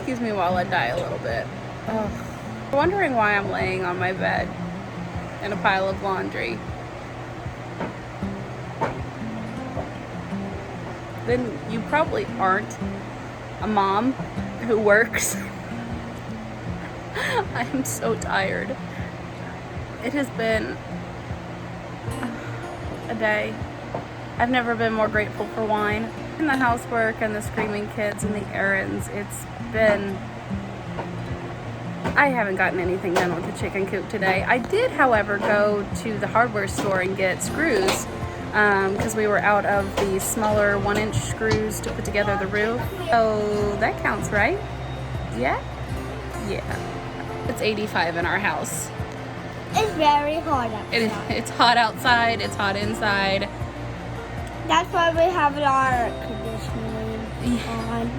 Excuse me while I die a little bit. Ugh. I'm wondering why I'm laying on my bed in a pile of laundry. Then you probably aren't a mom who works. I'm so tired. It has been a day. I've never been more grateful for wine. And the housework and the screaming kids and the errands. It's been... I haven't gotten anything done with the chicken coop today. I did, however, go to the hardware store and get screws because we were out of the smaller 1-inch screws to put together the roof. So that counts, right? Yeah? Yeah. It's 85 in our house. It's very hot outside. It's hot outside. It's hot inside. That's why we have our conditioning on.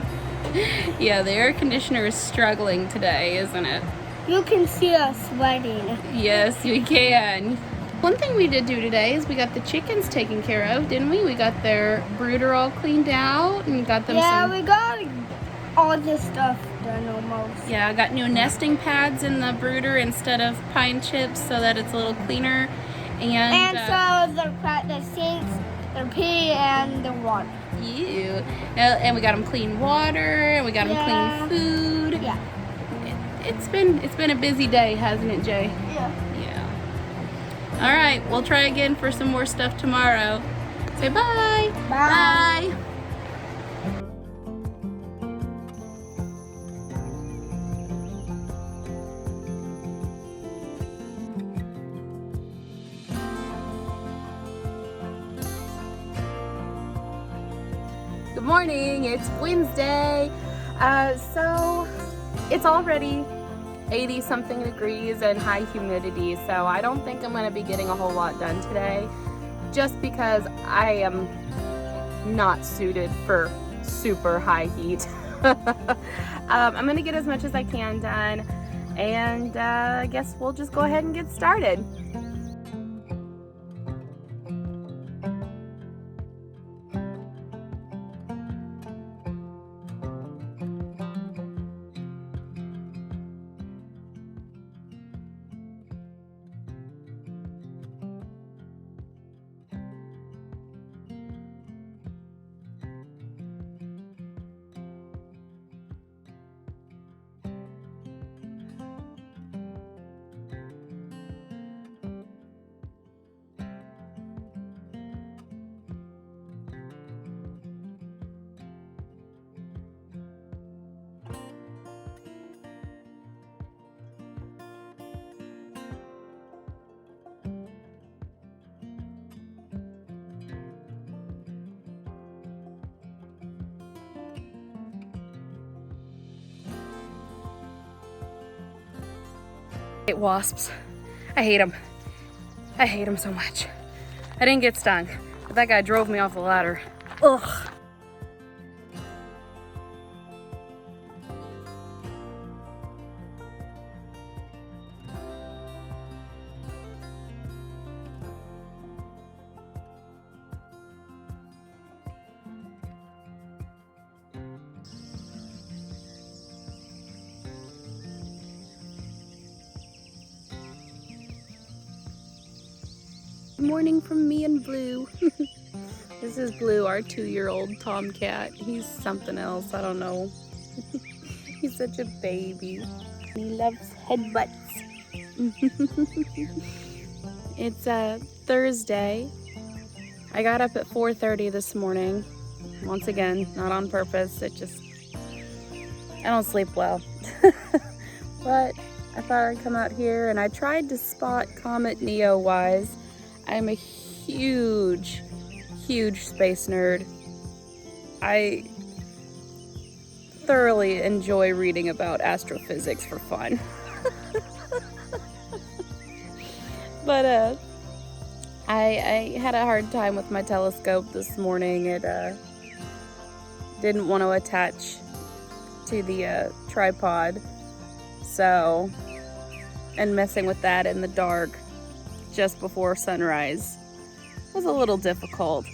Yeah, the air conditioner is struggling today, isn't it? You can see us sweating. Yes, we can. One thing we did do today is we got the chickens taken care of, didn't we? We got their brooder all cleaned out and got them we got all this stuff done almost. Yeah, I got new nesting pads in the brooder instead of pine chips so that it's a little cleaner. And so the sinks, the pee, and the water. Ew. And we got them clean water, and we got them clean food. Yeah. It's been a busy day, hasn't it, Jay? Yeah. All right, we'll try again for some more stuff tomorrow. Say bye. Bye. Bye. Good morning, it's Wednesday. So it's already 80 something degrees and high humidity, so I don't think I'm gonna be getting a whole lot done today just because I am not suited for super high heat. I'm gonna get as much as I can done, and I guess we'll just go ahead and get started. Wasps. I hate them. I hate them so much. I didn't get stung, but that guy drove me off the ladder. Ugh. Good morning from me and Blue. This is Blue, our 2-year-old tomcat. He's something else, I don't know. He's such a baby. He loves headbutts. It's Thursday. I got up at 4:30 this morning. Once again, not on purpose. I don't sleep well. But I thought I'd come out here, and I tried to spot Comet Neowise. I'm a huge space nerd. I thoroughly enjoy reading about astrophysics for fun. But I had a hard time with my telescope this morning. It didn't want to attach to the tripod, so, and messing with that in the dark just before sunrise was a little difficult.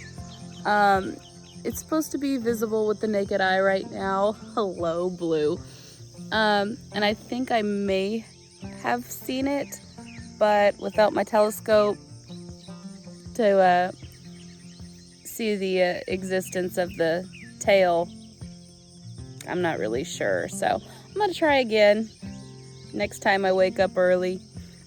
It's supposed to be visible with the naked eye right now. Hello, Blue. And I think I may have seen it, but without my telescope to see the existence of the tail, I'm not really sure. So I'm gonna try again next time I wake up early.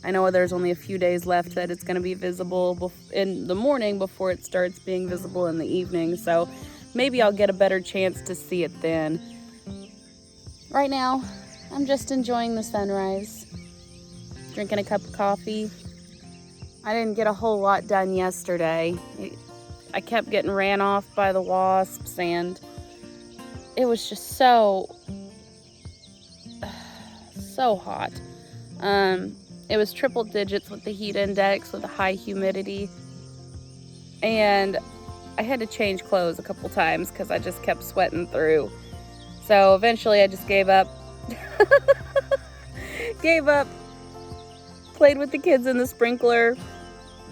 I know there's only a few days left that it's gonna be visible in the morning before it starts being visible in the evening. So maybe I'll get a better chance to see it then. Right now, I'm just enjoying the sunrise, drinking a cup of coffee. I didn't get a whole lot done yesterday. I kept getting ran off by the wasps, and it was just so hot. It was triple digits with the heat index with a high humidity, and I had to change clothes a couple times because I just kept sweating through. So eventually I just gave up. Played with the kids in the sprinkler.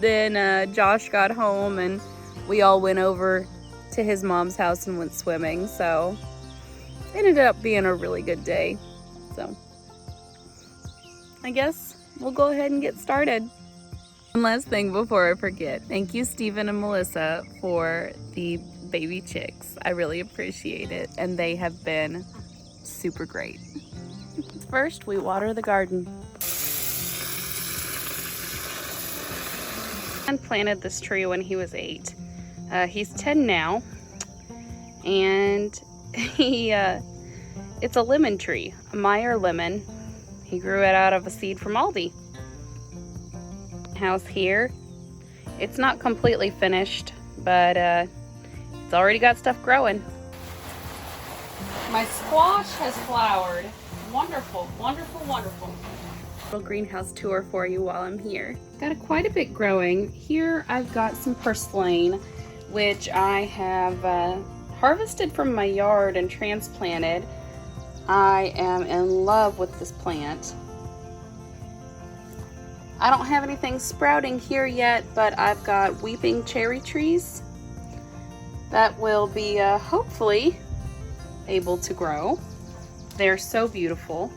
Then Josh got home and we all went over to his mom's house and went swimming. So it ended up being a really good day. So I guess we'll go ahead and get started. One last thing before I forget. Thank you, Stephen and Melissa, for the baby chicks. I really appreciate it, and they have been super great. First, we water the garden. And planted this tree when he was 8. He's 10 now, and it's a lemon tree, a Meyer lemon. He grew it out of a seed from Aldi. House here, it's not completely finished, but it's already got stuff growing. My squash has flowered. Wonderful, wonderful, wonderful. Little greenhouse tour for you while I'm here. Got quite a bit growing. Here I've got some purslane, which I have harvested from my yard and transplanted. I am in love with this plant. I don't have anything sprouting here yet, but I've got weeping cherry trees that will be hopefully able to grow. They're so beautiful.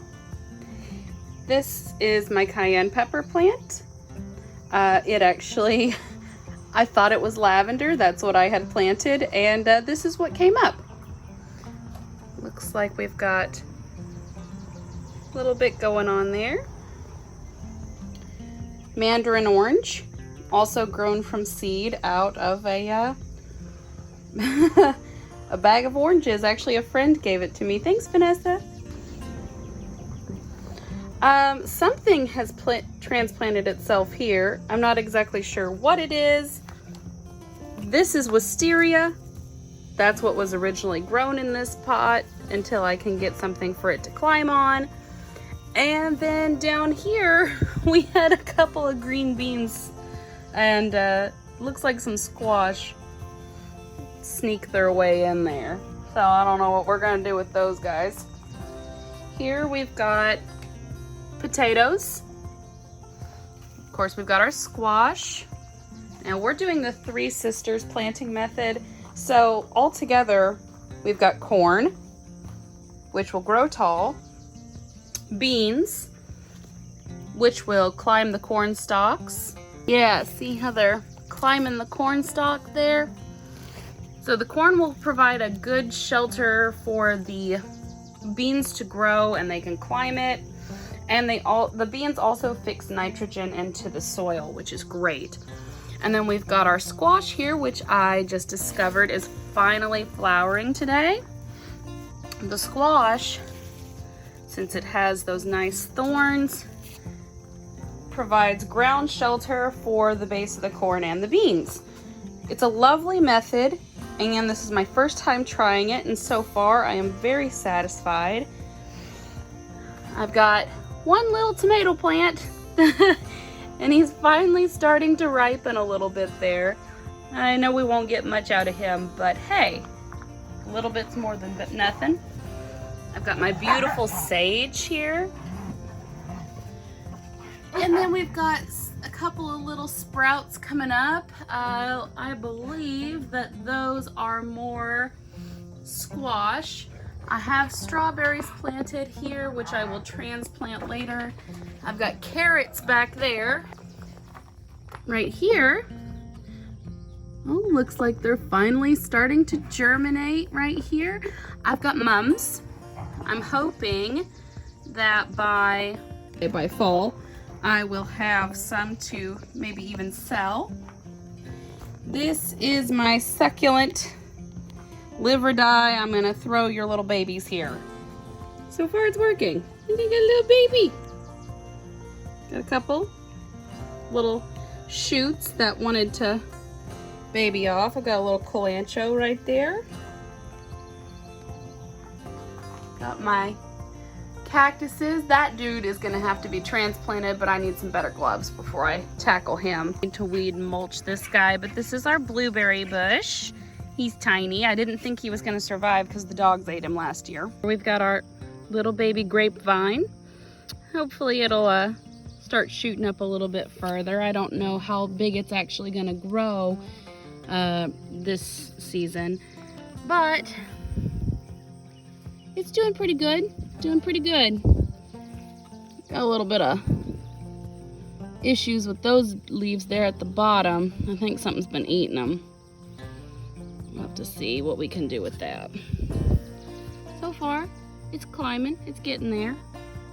This is my cayenne pepper plant. It actually, I thought it was lavender. That's what I had planted, and this is what came up. Looks like we've got a little bit going on there. Mandarin orange, also grown from seed out of a a bag of oranges. Actually, a friend gave it to me. Thanks, Vanessa. Something has transplanted itself here. I'm not exactly sure what it is. This is wisteria. That's what was originally grown in this pot until I can get something for it to climb on. And then down here, we had a couple of green beans and looks like some squash sneak their way in there. So I don't know what we're gonna do with those guys. Here we've got potatoes. Of course, we've got our squash. Now we're doing the Three Sisters planting method. So altogether, we've got corn, which will grow tall, beans, which will climb the corn stalks. Yeah, see how they're climbing the corn stalk there? So the corn will provide a good shelter for the beans to grow, and they can climb it. And the beans also fix nitrogen into the soil, which is great. And then we've got our squash here, which I just discovered is finally flowering today. The squash, since it has those nice thorns, provides ground shelter for the base of the corn and the beans. It's a lovely method, and this is my first time trying it, and so far I am very satisfied. I've got one little tomato plant and he's finally starting to ripen a little bit there. I know we won't get much out of him, but hey, a little bit's more than nothing. I've got my beautiful sage here. And then we've got a couple of little sprouts coming up. I believe that those are more squash. I have strawberries planted here, which I will transplant later. I've got carrots back there. Right here. Oh, looks like they're finally starting to germinate right here. I've got mums. I'm hoping that by fall, I will have some to maybe even sell. This is my succulent live or die. I'm gonna throw your little babies here. So far it's working. You can get a little baby. Got a couple little shoots that wanted to baby off. I got a little colancho right there. Got my cactuses. That dude is gonna have to be transplanted, but I need some better gloves before I tackle him. Need to weed and mulch this guy, but this is our blueberry bush. He's tiny. I didn't think he was gonna survive because the dogs ate him last year. We've got our little baby grapevine. Hopefully it'll start shooting up a little bit further. I don't know how big it's actually gonna grow this season, but it's doing pretty good. Got a little bit of issues with those leaves there at the bottom. I think something's been eating them. We'll have to see what we can do with that. So far, it's climbing, it's getting there.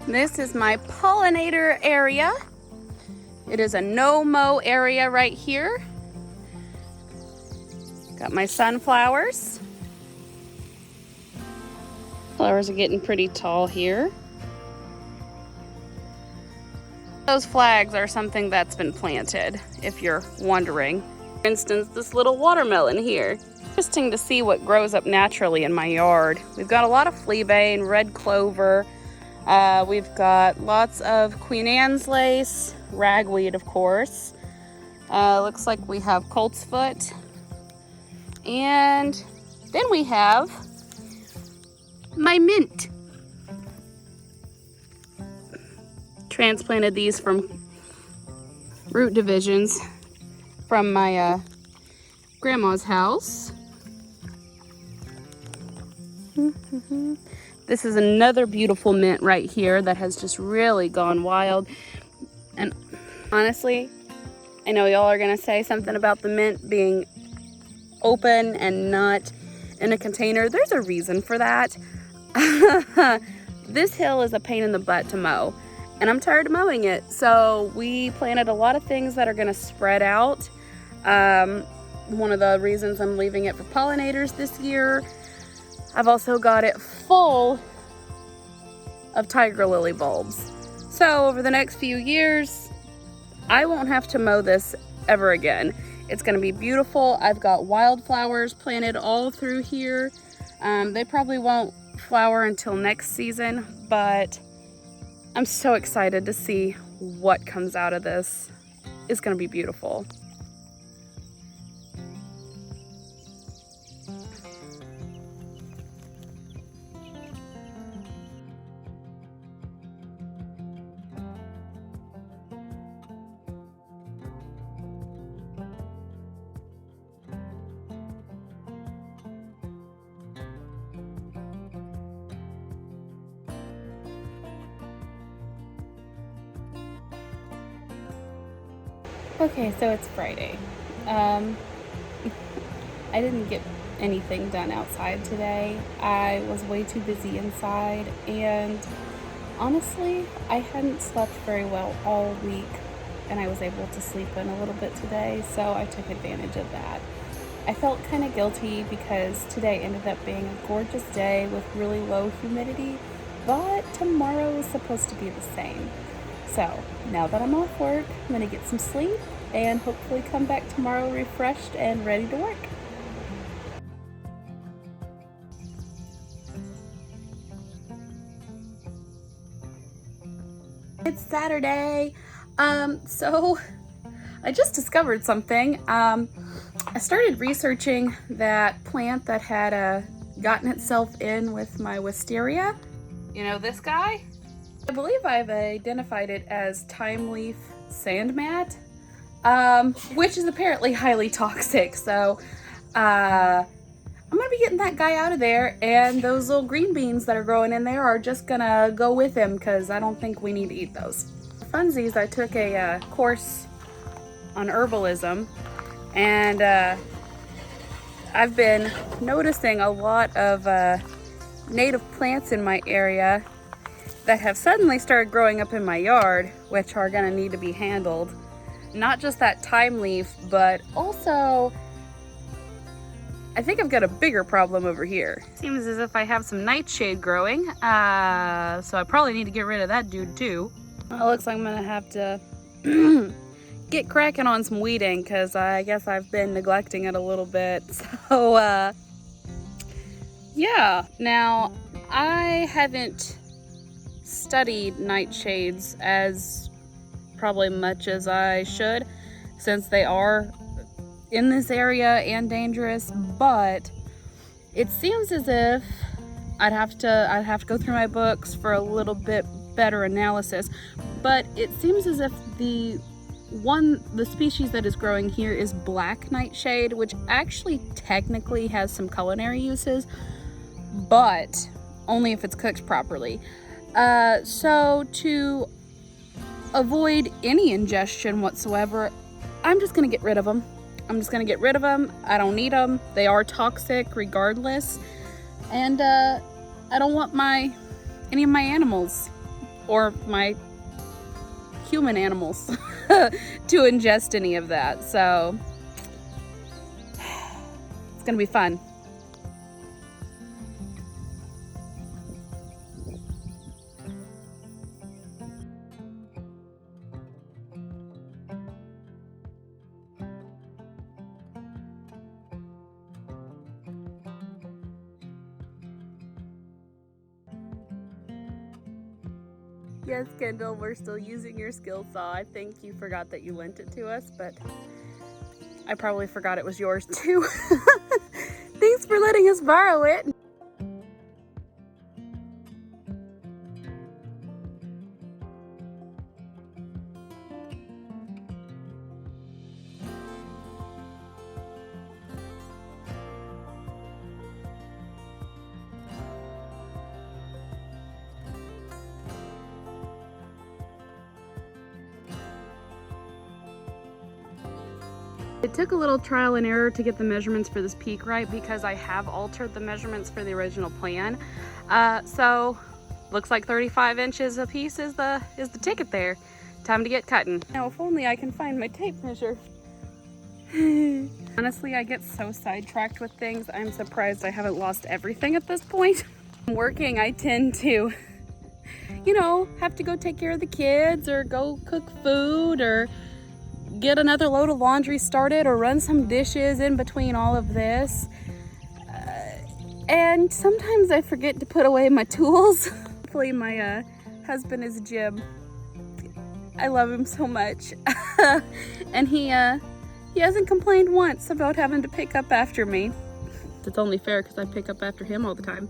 This is my pollinator area. It is a no-mow area right here. Got my sunflowers. Flowers are getting pretty tall here. Those flags are something that's been planted, if you're wondering. For instance, this little watermelon here. Interesting to see what grows up naturally in my yard. We've got a lot of fleabane, red clover. We've got lots of Queen Anne's lace, ragweed, of course. Looks like we have coltsfoot. And then we have my mint. Transplanted these from root divisions from my grandma's house. This is another beautiful mint right here that has just really gone wild. And honestly, I know y'all are gonna say something about the mint being open and not in a container. There's a reason for that. This hill is a pain in the butt to mow, and I'm tired of mowing it. So we planted a lot of things that are gonna spread out. One of the reasons I'm leaving it for pollinators this year. I've also got it full of tiger lily bulbs. So over the next few years, I won't have to mow this ever again. It's gonna be beautiful. I've got wildflowers planted all through here. They probably won't flower until next season, but I'm so excited to see what comes out of this. It's gonna be beautiful. Okay, so it's Friday. I didn't get anything done outside today. I was way too busy inside, and honestly, I hadn't slept very well all week, and I was able to sleep in a little bit today, so I took advantage of that. I felt kind of guilty because today ended up being a gorgeous day with really low humidity, but tomorrow is supposed to be the same. So now that I'm off work, I'm gonna get some sleep and hopefully come back tomorrow refreshed and ready to work. It's Saturday. So I just discovered something. I started researching that plant that had gotten itself in with my wisteria. You know this guy? I believe I've identified it as time leaf sand mat, which is apparently highly toxic. So I'm gonna gonna be getting that guy out of there, and those little green beans that are growing in there are just gonna go with him because I don't think we need to eat those. Funsies, I took a course on herbalism, and I've been noticing a lot of native plants in my area that have suddenly started growing up in my yard, which are gonna need to be handled. Not just that thyme leaf, but also I think I've got a bigger problem over here. Seems as if I have some nightshade growing, so I probably need to get rid of that dude too. Well, it looks like I'm gonna have to get cracking on some weeding because I guess I've been neglecting it a little bit. So yeah, now I haven't studied nightshades as probably much as I should, since they are in this area and dangerous, but it seems as if I'd have to go through my books for a little bit better analysis. But it seems as if the species that is growing here is black nightshade, which actually technically has some culinary uses, but only if it's cooked properly. So to avoid any ingestion whatsoever, I'm just gonna get rid of them. I don't need them. They are toxic regardless. And I don't want any of my animals or my human animals to ingest any of that. So it's gonna be fun. Yes, Kendall, we're still using your skill saw. I think you forgot that you lent it to us, but I probably forgot it was yours too. Thanks for letting us borrow it. It took a little trial and error to get the measurements for this peak right, because I have altered the measurements for the original plan. So looks like 35 inches a piece is the ticket there. Time to get cutting. Now if only I can find my tape measure. Honestly, I get so sidetracked with things. I'm surprised I haven't lost everything at this point. Working, I tend to, you know, have to go take care of the kids or go cook food or get another load of laundry started or run some dishes in between all of this. And sometimes I forget to put away my tools. Hopefully my husband is Jim. I love him so much. And he hasn't complained once about having to pick up after me. It's only fair because I pick up after him all the time.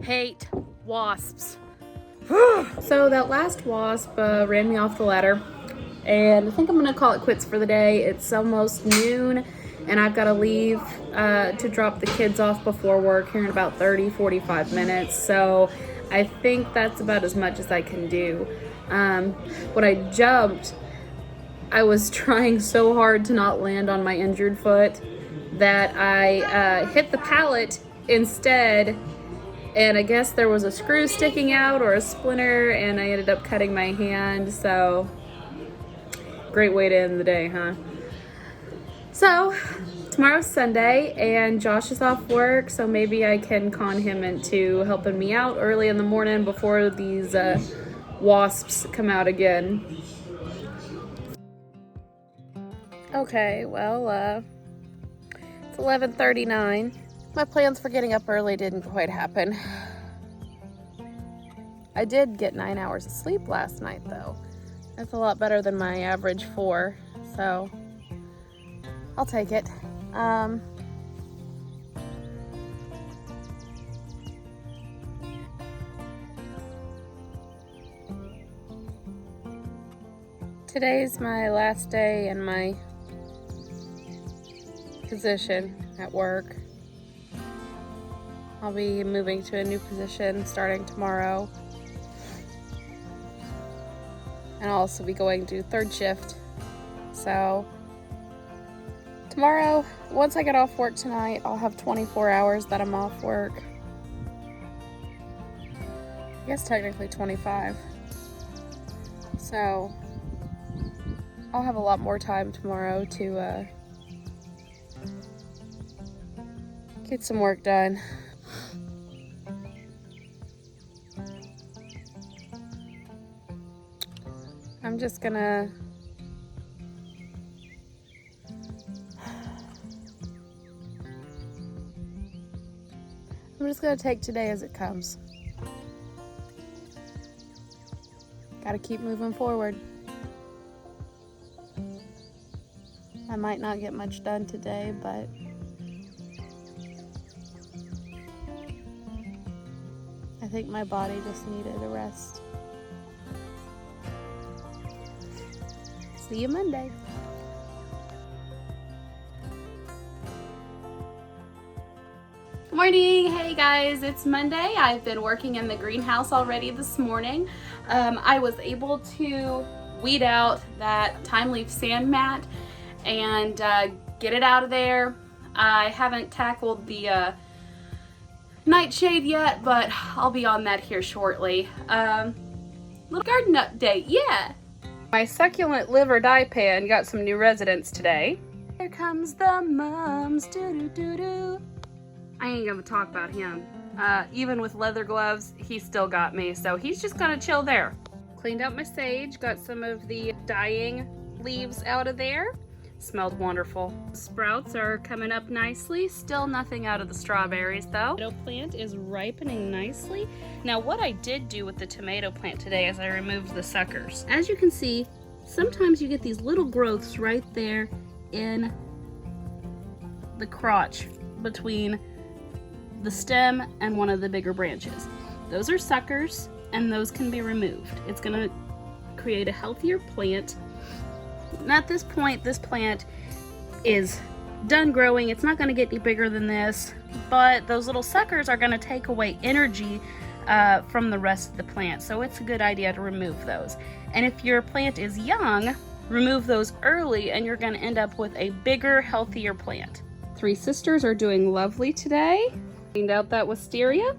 Hate wasps. So that last wasp ran me off the ladder, and I think I'm gonna call it quits for the day. It's almost noon and I've got to leave to drop the kids off before work here in about 30-45 minutes. So I think that's about as much as I can do. When I jumped, I was trying so hard to not land on my injured foot that I hit the pallet instead and I guess there was a screw sticking out or a splinter, and I ended up cutting my hand. So great way to end the day, huh? So tomorrow's Sunday and Josh is off work, so maybe I can con him into helping me out early in the morning before these wasps come out again. Okay, well, it's 11:39. My plans for getting up early didn't quite happen. I did get 9 hours of sleep last night, though. That's a lot better than my average 4, so I'll take it. Today's my last day in my position at work. I'll be moving to a new position starting tomorrow. And I'll also be going to third shift. So tomorrow, once I get off work tonight, I'll have 24 hours that I'm off work. I guess technically 25. So I'll have a lot more time tomorrow to get some work done. I'm just gonna take today as it comes. Gotta keep moving forward. I might not get much done today, but I think my body just needed a rest. See you Monday. Good morning. Hey guys, it's Monday. I've been working in the greenhouse already this morning. I was able to weed out that thyme leaf sand mat and get it out of there. I haven't tackled the nightshade yet, but I'll be on that here shortly. Little garden update, yeah. My succulent live or die pan got some new residents today. Here comes the mums, doo-doo-doo-doo. I ain't gonna talk about him. Even with leather gloves, he still got me, so he's just gonna chill there. Cleaned out my sage, got some of the dying leaves out of there. Smelled wonderful. Sprouts are coming up nicely. Still nothing out of the strawberries though. Tomato plant is ripening nicely. Now what I did do with the tomato plant today is I removed the suckers. As you can see, sometimes you get these little growths right there in the crotch between the stem and one of the bigger branches. Those are suckers and those can be removed. It's gonna create a healthier plant. And at this point, this plant is done growing. It's not going to get any bigger than this, but those little suckers are going to take away energy from the rest of the plant. So it's a good idea to remove those. And if your plant is young, remove those early and you're going to end up with a bigger, healthier plant. Three sisters are doing lovely today. Cleaned out that wisteria.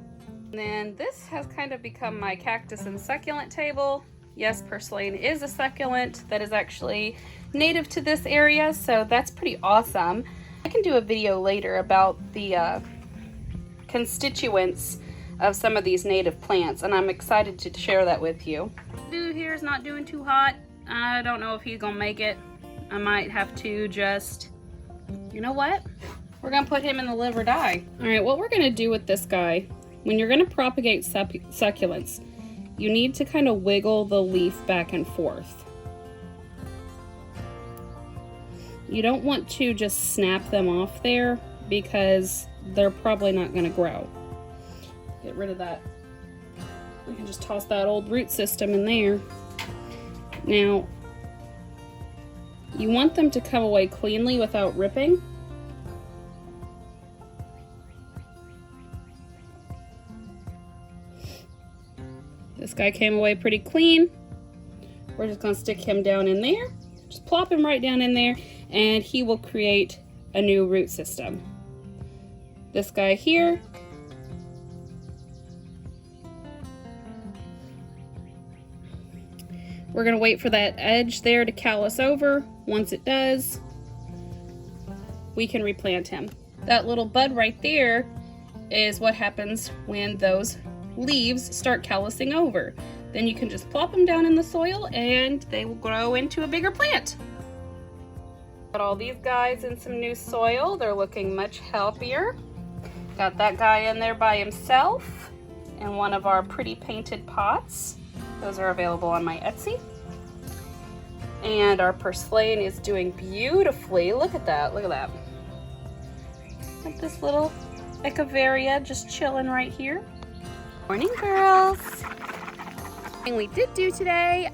And then this has kind of become my cactus and succulent table. Yes, purslane is a succulent that is actually native to this area, so that's pretty awesome. I can do a video later about the constituents of some of these native plants, and I'm excited to share that with you. Dude here is not doing too hot. I don't know if he's gonna make it. I might have to just, you know what? We're gonna put him in the live or die. All right, what we're gonna do with this guy, when you're gonna propagate succulents, you need to kind of wiggle the leaf back and forth. You don't want to just snap them off there because they're probably not going to grow. Get rid of that. We can just toss that old root system in there. Now, you want them to come away cleanly without ripping. This guy came away pretty clean. We're just gonna stick him down in there. Just plop him right down in there and he will create a new root system. This guy here, We're gonna wait for that edge there to callus over. Once it does, we can replant him. That little bud right there is what happens when those leaves start callusing over. Then you can just plop them down in the soil and they will grow into a bigger plant. Got all these guys in some new soil. They're looking much healthier. Got that guy in there by himself in one of our pretty painted pots. Those are available on my Etsy. And our purslane is doing beautifully. Look at that, look at that. Got this little Echeveria just chilling right here. Morning, girls. Thing we did do today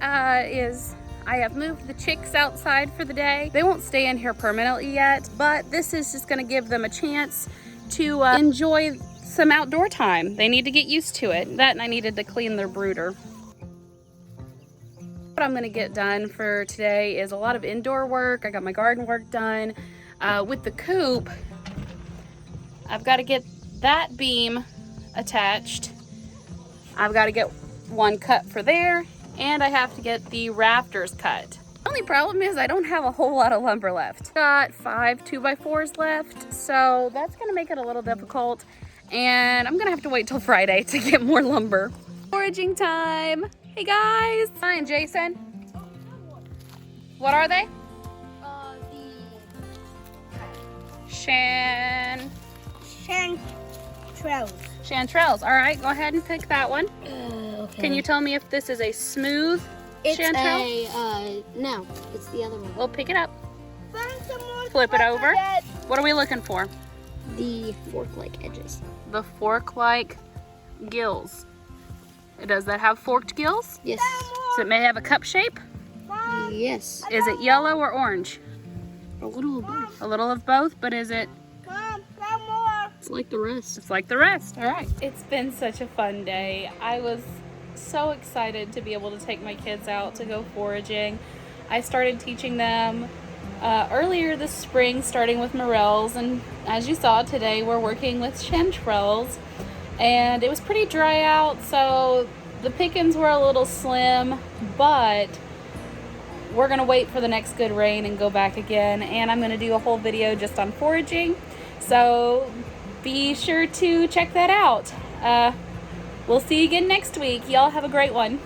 is I have moved the chicks outside for the day. They won't stay in here permanently yet, but this is just gonna give them a chance to enjoy some outdoor time. They need to get used to it. That and I needed to clean their brooder. What I'm gonna get done for today is a lot of indoor work. I got my garden work done. With the coop, I've got to get that beam attached. I've got to get one cut for there, and I have to get the rafters cut. The only problem is I don't have a whole lot of lumber left. Got 5 2x4s left, so that's gonna make it a little difficult, and I'm gonna have to wait till Friday to get more lumber. Foraging time. Hey guys. Hi, and Jason. What are they? Chanterelles. Chanterelles. All right, go ahead and pick that one. Okay. Can you tell me if this is a smooth chanterelle? No, it's the other one. We'll pick it up. Flip it over. What are we looking for? The fork-like edges. The fork-like gills. Does that have forked gills? Yes. So it may have a cup shape? Yes. Is it yellow or orange? A little of both. A little of both, but is it? It's like the rest. It's like the rest. All right. It's been such a fun day. I was so excited to be able to take my kids out to go foraging. I started teaching them earlier this spring, starting with morels, and as you saw today, we're working with chanterelles. And it was pretty dry out, so the pickings were a little slim, but we're gonna wait for the next good rain and go back again. And I'm gonna do a whole video just on foraging, so be sure to check that out. We'll see you again next week. Y'all have a great one.